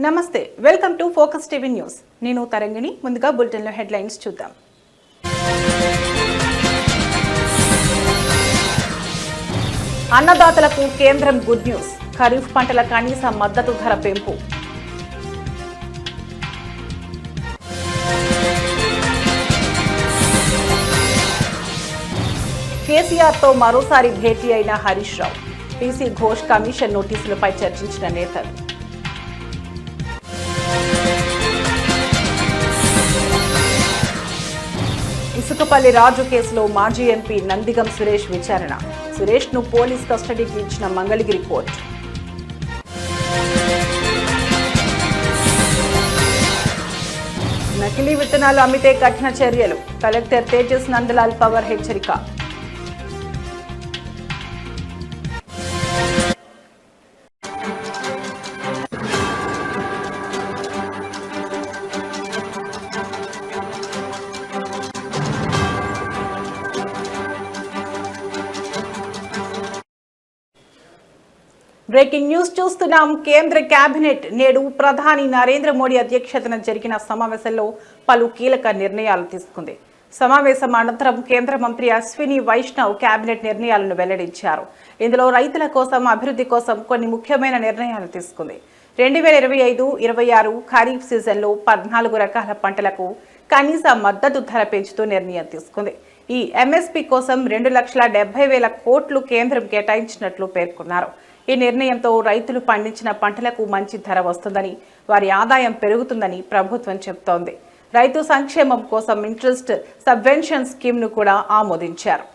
నమస్తే, welcome to focus TV news. నేను తరంగిణి. ముందుగా బులెటిన్లో హెడ్లైన్స్ చూద్దాం. అన్నదాతలకు కేంద్రం గుడ్ న్యూస్. ఖరీఫ్ పంటల కనీస మద్దతు ధర పెంపు. కేసీఆర్తో మరోసారి భేటీ అయిన హరీష్ రావు. పీసీ ఘోష్ కమిషన్ నోటీసులపై చర్చించిన నేతలు. ఇసుకపల్లి రాజు కేసులో మాజీ ఎంపీ నందిగం సురేష్ విచారణ. సురేష్ను పోలీస్ కస్టడీకి ఇచ్చిన మంగళగిరి కోర్టు. నకిలీ విత్తనాలు అమ్మితే కఠిన చర్యలు. కలెక్టర్ తేజస్ నందలాల్ పవర్ హెచ్చరిక. బ్రేకింగ్ న్యూస్ చూస్తున్నాం. కేంద్ర కేబినెట్ నేడు ప్రధాని నరేంద్ర మోడీ అధ్యక్షతన జరిగిన సమావేశంలో పలు కీలక నిర్ణయాలు తీసుకుంది. సమావేశం అనంతరం కేంద్ర మంత్రి అశ్విని వైష్ణవ్ కేబినెట్ నిర్ణయాలను వెల్లడించారు. ఇందులో రైతుల కోసం, అభివృద్ధి కోసం కొన్ని ముఖ్యమైన నిర్ణయాలు తీసుకుంది. 2025-26 ఖరీఫ్ సీజన్లో 14 రకాల పంటలకు కనీస మద్దతు ధర పెంచుతూ నిర్ణయం తీసుకుంది. ఈ ఎంఎస్పీ కోసం 2,70,000 కోట్లు కేంద్రం కేటాయించినట్లు పేర్కొన్నారు. ఈ నిర్ణయంతో రైతులు పండించిన పంటలకు మంచి ధర వస్తుందని, వారి ఆదాయం పెరుగుతుందని ప్రభుత్వం చెబుతోంది. రైతు సంక్షేమం కోసం ఇంట్రెస్ట్ సబ్వెన్షన్ స్కీమ్ను కూడా ఆమోదించారు.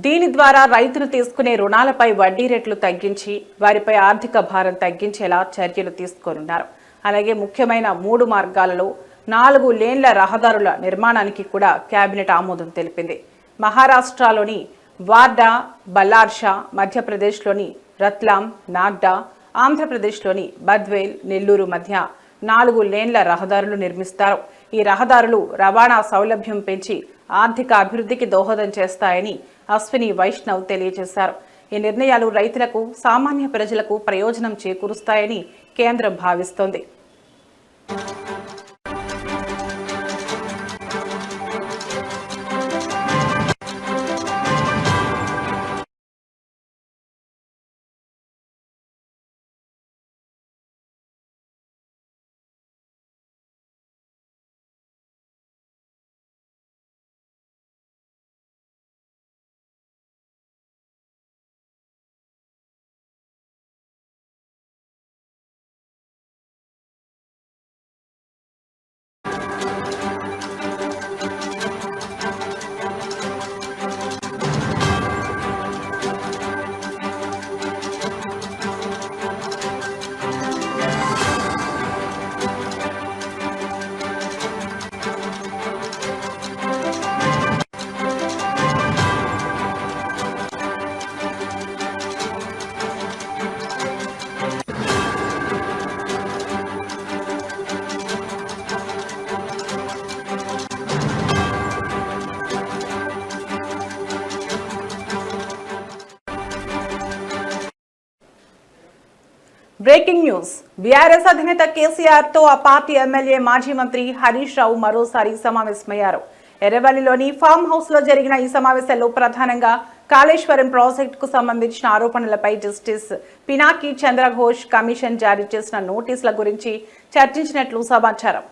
దీని ద్వారా రైతులు తీసుకునే రుణాలపై వడ్డీ రేట్లు తగ్గించి వారిపై ఆర్థిక భారం తగ్గించేలా చర్యలు తీసుకోనున్నారు. అలాగే ముఖ్యమైన 3 మార్గాలలో 4 లేన్ల రహదారుల నిర్మాణానికి కూడా కేబినెట్ ఆమోదం తెలిపింది. మహారాష్ట్రలోని వార్డా, బల్లార్షా, మధ్యప్రదేశ్లోని రత్లాం, నాగ్డా, ఆంధ్రప్రదేశ్లోని బద్వేల్, నెల్లూరు మధ్య 4 లేన్ల రహదారులు నిర్మిస్తారు. ఈ రహదారులు రవాణా సౌలభ్యం పెంచి ఆర్థిక అభివృద్ధికి దోహదం చేస్తాయని అశ్విని వైష్ణవ్ తెలియజేశారు. ఈ నిర్ణయాలు రైతులకు, సామాన్య ప్రజలకు ప్రయోజనం చేకూరుస్తాయని కేంద్రం భావిస్తోంది. Breaking news. బీఆర్ఎస్ అధినేత కేసీఆర్ తో ఆ పార్టీ ఎమ్మెల్యే, మాజీ మంత్రి హరీష్ రావు మరోసారి సమావేశమయ్యారు. ఎర్రవల్లిలోని ఫామ్ హౌస్ లో జరిగిన ఈ సమావేశంలో ప్రధానంగా కాళేశ్వరం ప్రాజెక్టుకు సంబంధించిన ఆరోపణలపై జస్టిస్ పినాకి చంద్రఘోష్ కమిషన్ జారీ చేసిన నోటీసుల గురించి చర్చించినట్లు సమాచారం.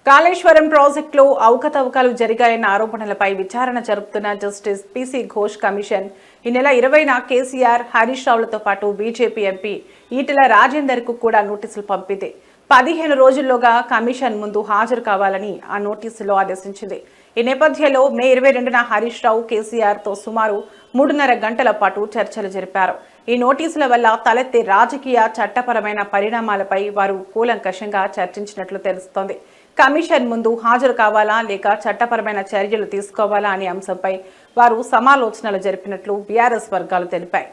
కాళేశ్వరం ప్రాజెక్టులో అవకతవకలు జరిగాయన్న ఆరోపణలపై విచారణ జరుపుతున్న జస్టిస్ పీసీ ఘోష్ కమిషన్ ఈ నెల 20న కేసీఆర్, హరీష్ రావులతో పాటు బీజేపీ ఎంపీ ఈటెల రాజేందర్ కు కూడా నోటీసులు పంపింది. 15 రోజుల్లోగా కమిషన్ ముందు హాజరు కావాలని ఆ నోటీసులో ఆదేశించింది. ఈ నేపథ్యంలో మే 22న హరీష్ రావు కేసీఆర్తో సుమారు 3.5 గంటల పాటు చర్చలు జరిపారు. ఈ నోటీసుల వల్ల తలెత్తే రాజకీయ చట్టపరమైన పరిణామాలపై వారు కూలంకషంగా చర్చించినట్లు తెలుస్తోంది. కమిషన్ ముందు హాజరు కావాలా లేక చట్టపరమైన చర్యలు తీసుకోవాలా అనే అంశంపై వారు సమాలోచనలు జరిపినట్లు బీఆర్ఎస్ వర్గాలు తెలిపాయి.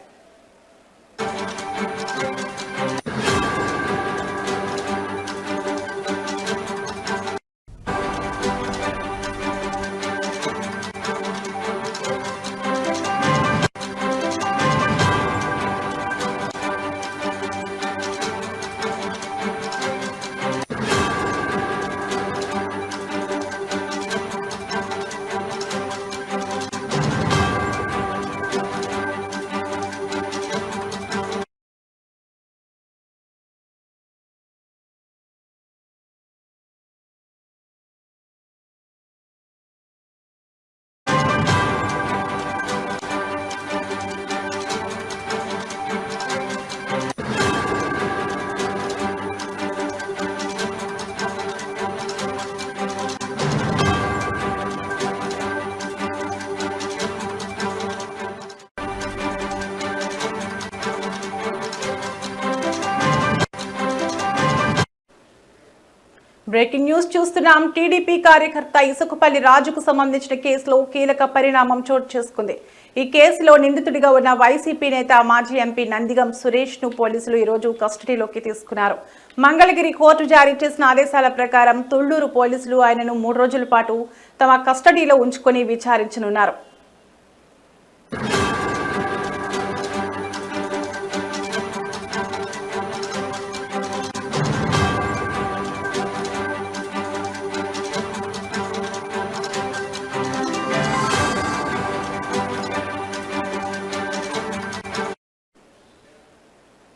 బ్రేకింగ్ న్యూస్ చూస్తున్నాం. టీడీపీ కార్యకర్త ఇసుకపల్లి రాజుకు సంబంధించిన కేసులో కీలక పరిణామం చోటు చేసుకుంది. ఈ కేసులో నిందితుడిగా ఉన్న వైసీపీ నేత మాజీ ఎంపీ నందిగం సురేష్ ను పోలీసులు ఈ రోజు కస్టడీలోకి తీసుకున్నారు. మంగళగిరి కోర్టు జారీ చేసిన ఆదేశాల ప్రకారం తుళ్లూరు పోలీసులు ఆయనను 3 రోజుల పాటు తమ కస్టడీలో ఉంచుకొని విచారించనున్నారు.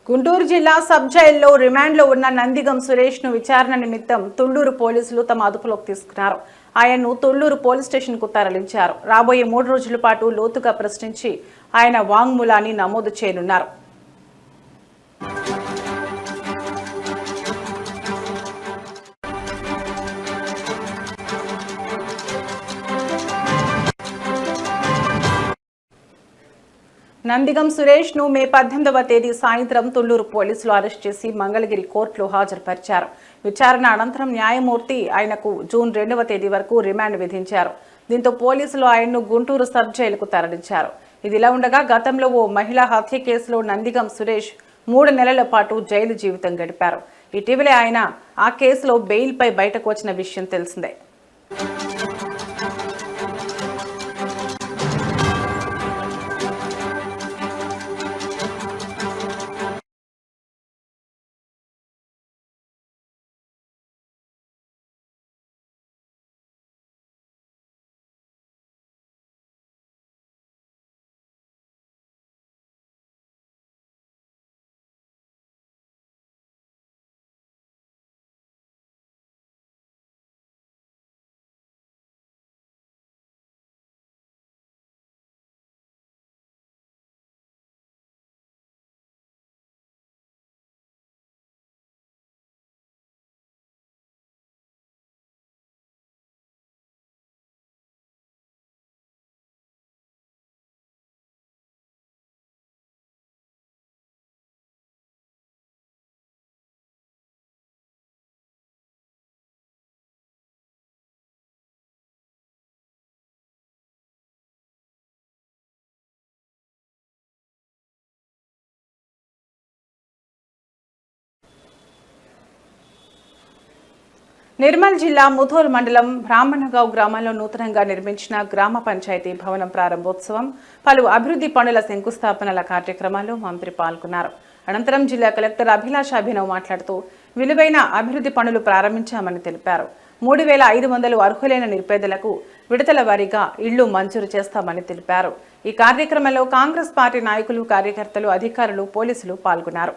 గుంటూరు జిల్లా సబ్ జైల్లో రిమాండ్లో ఉన్న నందిగం సురేష్ ను విచారణ నిమిత్తం తుళ్లూరు పోలీసులు తమ అదుపులోకి తీసుకున్నారు. ఆయన్ను తుళ్లూరు పోలీస్ స్టేషన్ కు తరలించారు. రాబోయే 3 రోజుల పాటు లోతుగా ప్రశ్నించి ఆయన వాంగ్మూలాన్ని నమోదు చేయనున్నారు. నందిగం సురేష్ ను మే 18వ తేదీ సాయంత్రం తుళ్లూరు పోలీసులు అరెస్ట్ చేసి మంగళగిరి కోర్టులో హాజరుపరిచారు. విచారణ అనంతరం న్యాయమూర్తి ఆయనకు జూన్ 2వ తేదీ వరకు రిమాండ్ విధించారు. దీంతో పోలీసులు ఆయన్ను గుంటూరు సబ్ జైలుకు తరలించారు. ఇదిలా ఉండగా గతంలో ఓ మహిళా హత్య కేసులో నందిగం సురేష్ 3 నెలల పాటు జైలు జీవితం గడిపారు. ఇటీవలే ఆయన ఆ కేసులో బెయిల్పై బయటకు వచ్చిన విషయం తెలిసిందే. నిర్మల్ జిల్లా ముథోల్ మండలం బ్రాహ్మణగావ్ గ్రామంలో నూతనంగా నిర్మించిన గ్రామ పంచాయతీ భవనం ప్రారంభోత్సవం, పలు అభివృద్ధి పనుల శంకుస్థాపనల కార్యక్రమాల్లో మంత్రి పాల్గొన్నారు. అనంతరం జిల్లా కలెక్టర్ అభిలాష్ అభినవ్ మాట్లాడుతూ విలువైన అభివృద్ధి పనులు ప్రారంభించామని తెలిపారు. 3500 అర్హులైన నిరుపేదలకు విడతల వారీగా ఇళ్లు మంజూరు చేస్తామని తెలిపారు. ఈ కార్యక్రమంలో కాంగ్రెస్ పార్టీ నాయకులు, కార్యకర్తలు, అధికారులు, పోలీసులు పాల్గొన్నారు.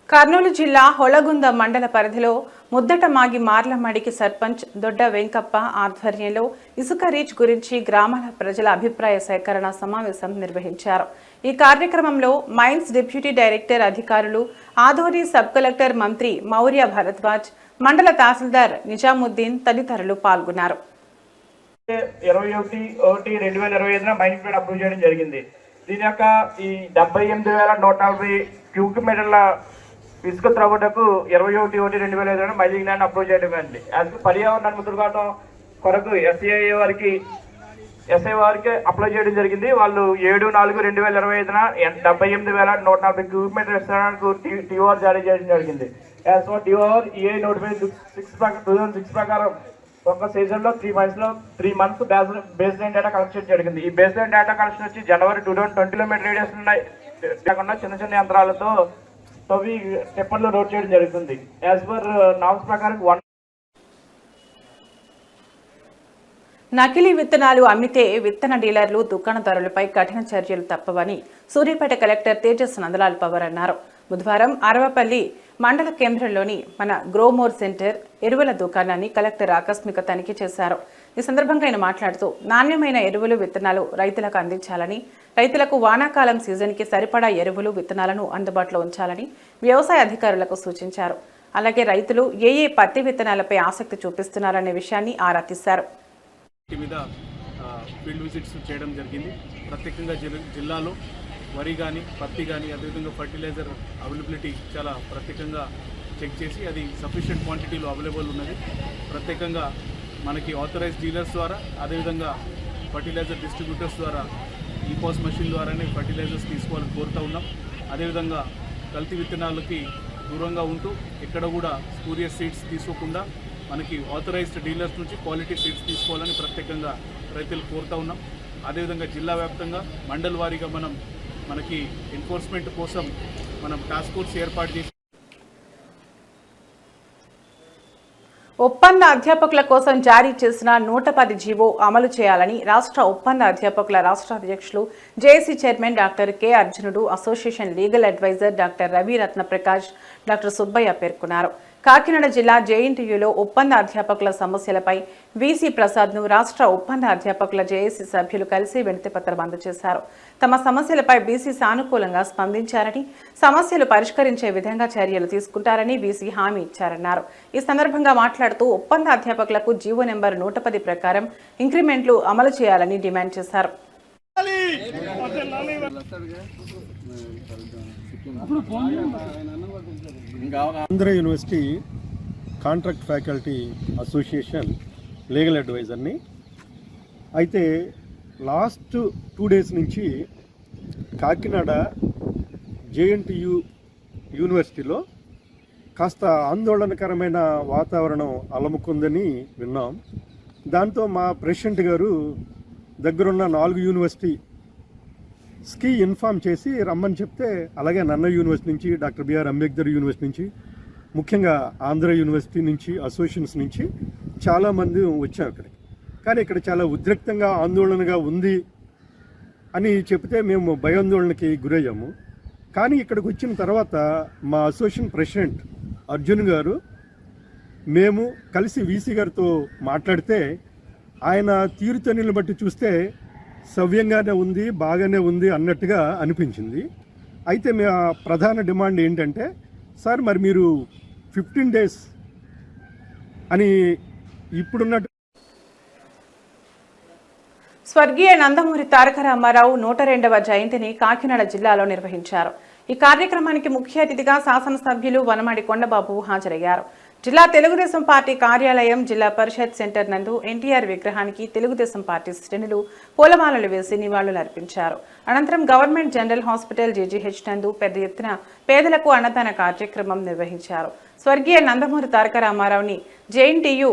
కర్నూలు జిల్లా హొళగుంద మండల పరిధిలో ముద్దటమాగి మార్లమడికి సర్పంచ్ దొడ్డ వెంకప్ప ఆధ్వర్యంలో ఇసుక రీచ్ గురించి గ్రామాల ప్రజల అభిప్రాయ సేకరణ సమావేశం నిర్వహించారు. ఈ కార్యక్రమంలో మైన్స్ డిప్యూటీ డైరెక్టర్ అధికారులు, ఆదోని సబ్ కలెక్టర్ మంత్రి మౌర్య భరద్వాజ్, మండల తహసీల్దార్ నిజాముద్దీన్ తదితరులు పాల్గొన్నారు. 21/1/2025 మైనింగ్ ప్లాన్ అప్రూవ్ చేయడం జరిగింది. దీని యొక్క ఈ 78,140 క్యూబిక్ మీటర్ల ఇసుక త్రవ్వటకు 21/1/2025 మైనింగ్ ప్లాన్ అప్రూవ్ చేయడం జరిగింది. పర్యావరణ అనుమతుల కొరకు ఎస్ఐ వారికి అప్లై చేయడం జరిగింది. వాళ్ళు 7/4/2025 78,140 క్యూబిక్ మీటర్ విస్తరణకు టీఓఆర్ జారీ చేయడం జరిగింది. As for TOR EI notification 2006 ప్రకారం ఒక సీజన్ లో 3 months base line data collection జరిగింది. ఈ బేస్ లైన్ డేటా కలెక్షన్ వచ్చి జనవరి 2020 కిలోమీటర్ రేడియస్ ఉన్నాయి కాకుండా చిన్న యంత్రాలతో తవ్వి టెప్పర్లో రోడ్ చేయడం జరుగుతుంది. యాజ్ పర్ నామ్స్ ప్రకారం నకిలీ విత్తనాలు అమ్మితే విత్తన డీలర్లు, దుకాణదారులపై కఠిన చర్యలు తప్పవని సూర్యాపేట కలెక్టర్ తేజస్ నందలాల్ పవర్ అన్నారు. బుధవారం అరవపల్లి మండల కేంద్రంలోని మన గ్రోమోర్ సెంటర్ ఎరువుల దుకాణాన్ని కలెక్టర్ ఆకస్మిక తనిఖీ చేశారు. ఈ సందర్భంగా ఆయన మాట్లాడుతూ నాణ్యమైన ఎరువులు, విత్తనాలు రైతులకు అందించాలని, రైతులకు వానాకాలం సీజన్కి సరిపడా ఎరువులు, విత్తనాలను అందుబాటులో ఉంచాలని వ్యవసాయ అధికారులకు సూచించారు. అలాగే రైతులు ఏ పత్తి విత్తనాలపై ఆసక్తి చూపిస్తున్నారనే విషయాన్ని ఆరా తీశారు. ఫీల్డ్ విజిట్స్ చేయడం జరిగింది. ప్రత్యేకంగా జిల్లాలో వరి కానీ, పత్తి కానీ, అదేవిధంగా ఫర్టిలైజర్ అవైలబిలిటీ చాలా ప్రత్యేకంగా చెక్ చేసి అది సఫిషియెంట్ క్వాంటిటీలో అవైలబుల్ ఉన్నది. ప్రత్యేకంగా మనకి ఆథరైజ్డ్ డీలర్స్ ద్వారా, అదేవిధంగా ఫర్టిలైజర్ డిస్ట్రిబ్యూటర్స్ ద్వారా ఈపాస్ మెషిన్ ద్వారానే ఫర్టిలైజర్స్ తీసుకోవాలని కోరుతూ ఉన్నాం. అదేవిధంగా కల్తీ విత్తనాలకి దూరంగా ఉంటూ ఎక్కడ కూడా స్పూరియస్ సీడ్స్ తీసుకోకుండా మనకి ఆథరైజ్డ్ డీలర్స్ నుంచి క్వాలిటీ సీడ్స్ తీసుకోవాలని ప్రత్యేకంగా రైతులు కోరుతూ ఉన్నాం. అదేవిధంగా జిల్లా వ్యాప్తంగా మండల వారీగా మనకి ఎన్ఫోర్స్మెంట్ కోసం మనం టాస్క్ ఫోర్స్ ఏర్పాటు చేసి ఒప్పంద అధ్యాపకుల కోసం జారీ చేసిన 110 జీవో అమలు చేయాలని రాష్ట్ర ఒప్పంద అధ్యాపకుల రాష్ట్ర అధ్యక్షులు JAC chairman doctor K Arjunudu, association legal adviser doctor Ravi Ratnaprakash, doctor Subbaiah పేర్కొన్నారు. కాకినాడ జిల్లా జేఎన్టీయూలో ఒప్పంద అధ్యాపకుల సమస్యలపై వీసీ ప్రసాద్ను రాష్ట్ర ఒప్పంద అధ్యాపకుల జేఏసీ సభ్యులు కలిసి వినతిపత్రం అందజేశారు. తమ సమస్యలపై బీసీ సానుకూలంగా స్పందించారని, సమస్యలు పరిష్కరించే విధంగా చర్యలు తీసుకుంటారని వీసీ హామీ ఇచ్చారన్నారు. ఈ సందర్భంగా మాట్లాడుతూ ఒప్పంద అధ్యాపకులకు జీవో నెంబర్ 110 ప్రకారం ఇంక్రిమెంట్లు అమలు చేయాలని డిమాండ్ చేశారు. Andhra university contract faculty association legal అడ్వైజర్ని. అయితే లాస్ట్ 2 డేస్ నుంచి కాకినాడ జేఎన్టీయూ యూనివర్సిటీలో కాస్త ఆందోళనకరమైన వాతావరణం అలముకుందని విన్నాం. దాంతో మా ప్రెసిడెంట్ గారు దగ్గరున్న 4 యూనివర్సిటీస్కి ఇన్ఫామ్ చేసి రమ్మని చెప్తే, అలాగే నన్న యూనివర్సిటీ నుంచి, డాక్టర్ బిఆర్ అంబేద్కర్ యూనివర్సిటీ నుంచి, ముఖ్యంగా ఆంధ్ర యూనివర్సిటీ నుంచి, అసోసియేషన్స్ నుంచి చాలామంది వచ్చాం అక్కడికి. కానీ ఇక్కడ చాలా ఉద్రిక్తంగా ఆందోళనగా ఉంది అని చెప్తే మేము భయాందోళనకి గురయ్యాము. కానీ ఇక్కడికి వచ్చిన తర్వాత మా అసోసియేషన్ ప్రెసిడెంట్ అర్జున్ గారు, మేము కలిసి వీసీ గారితో మాట్లాడితే ఆయన తీరుతెన్నులను బట్టి చూస్తే సవ్యంగానే ఉంది, బాగానే ఉంది అన్నట్టుగా అనిపించింది. అయితే మా ప్రధాన డిమాండ్ ఏంటంటే, సార్ మరి మీరు 15 డేస్ అని ఇప్పుడున్నట్టు. స్వర్గీయ నందమూరి తారక రామారావు 102వ జయంతిని కాకినాడ జిల్లాలో నిర్వహించారు. ఈ కార్యక్రమానికి ముఖ్య అతిథిగా శాసనసభ్యులు వనమాడి కొండబాబు హాజరయ్యారు. జిల్లా తెలుగుదేశం పార్టీ కార్యాలయం, జిల్లా పరిషత్ సెంటర్ నందు ఎన్టీఆర్ విగ్రహానికి తెలుగుదేశం పార్టీ శ్రేణులు పూలమాలలు వేసి నివాళులు అర్పించారు. అనంతరం గవర్నమెంట్ జనరల్ హాస్పిటల్ జీజీహెచ్ నందు పెద్ద ఎత్తున పేదలకు అన్నదాన కార్యక్రమం నిర్వహించారు. స్వర్గీయ నందమూరి తారక రామారావుని జేఎన్టీయూ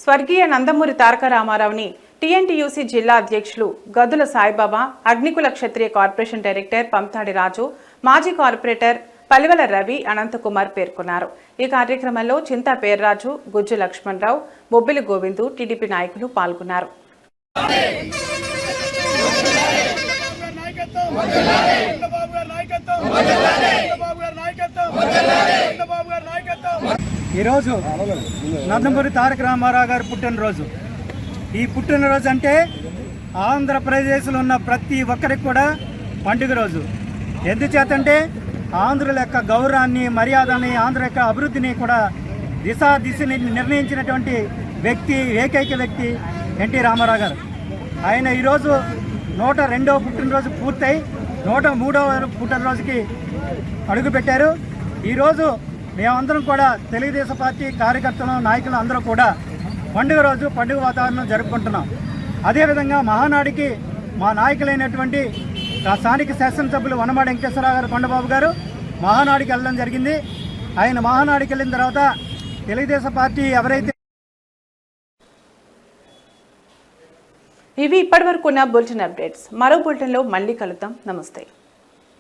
స్వర్గీయ నందమూరి తారక రామారావుని టీఎన్టీయూసీ జిల్లా అధ్యక్షులు గదుల సాయిబాబా, అగ్నికుల క్షత్రియ కార్పొరేషన్ డైరెక్టర్ పంతాడి రాజు, మాజీ కార్పొరేటర్ పలివల రవి, అనంతకుమార్ పేర్కొన్నారు. ఈ కార్యక్రమంలో చింతా పేర్రాజు, గుజ్జు లక్ష్మణరావు, బొబ్బిలి గోవిందు, టీడీపీ నాయకులు పాల్గొన్నారు. ఈరోజు నందమూరి తారక రామారావు గారి పుట్టినరోజు. ఈ పుట్టినరోజు అంటే ఆంధ్రప్రదేశ్లో ఉన్న ప్రతి ఒక్కరికి కూడా పండుగ రోజు. ఎందుచేతంటే ఆంధ్రుల యొక్క గౌరవాన్ని, మర్యాదని, ఆంధ్ర యొక్క అభివృద్ధిని కూడా దిశని నిర్ణయించినటువంటి వ్యక్తి, ఏకైక వ్యక్తి ఎన్టీ రామారావు గారు. ఆయన ఈరోజు 102వ పుట్టినరోజు పూర్తయి 103వ పుట్టినరోజుకి అడుగుపెట్టారు. ఈరోజు మేమందరం కూడా తెలుగుదేశం పార్టీ కార్యకర్తలు, నాయకులు అందరూ కూడా పండుగ రోజు పండుగ వాతావరణం జరుపుకుంటున్నాం. అదేవిధంగా మహానాడికి మా నాయకులైనటువంటి స్థానిక శాసనసభ్యులు వనమాడి వెంకటేశ్వరరావు గారు, కొండబాబు గారు మహానాడికి వెళ్ళడం జరిగింది. ఆయన మహానాడికి వెళ్ళిన తర్వాత తెలుగుదేశం పార్టీ ఎవరైతే ఇవి ఇప్పటివరకు ఉన్న బులెటిన్ అప్డేట్స్. మరో బులెటిన్లో మళ్ళీ కలుద్దాం. నమస్తే.